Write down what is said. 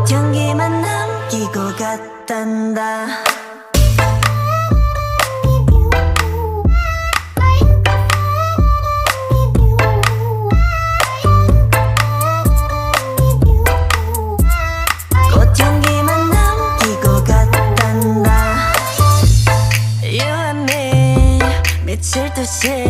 꽃향기만 남기고 갔단다. 꽃향기만 남기고 갔단다. You and me 미칠 듯이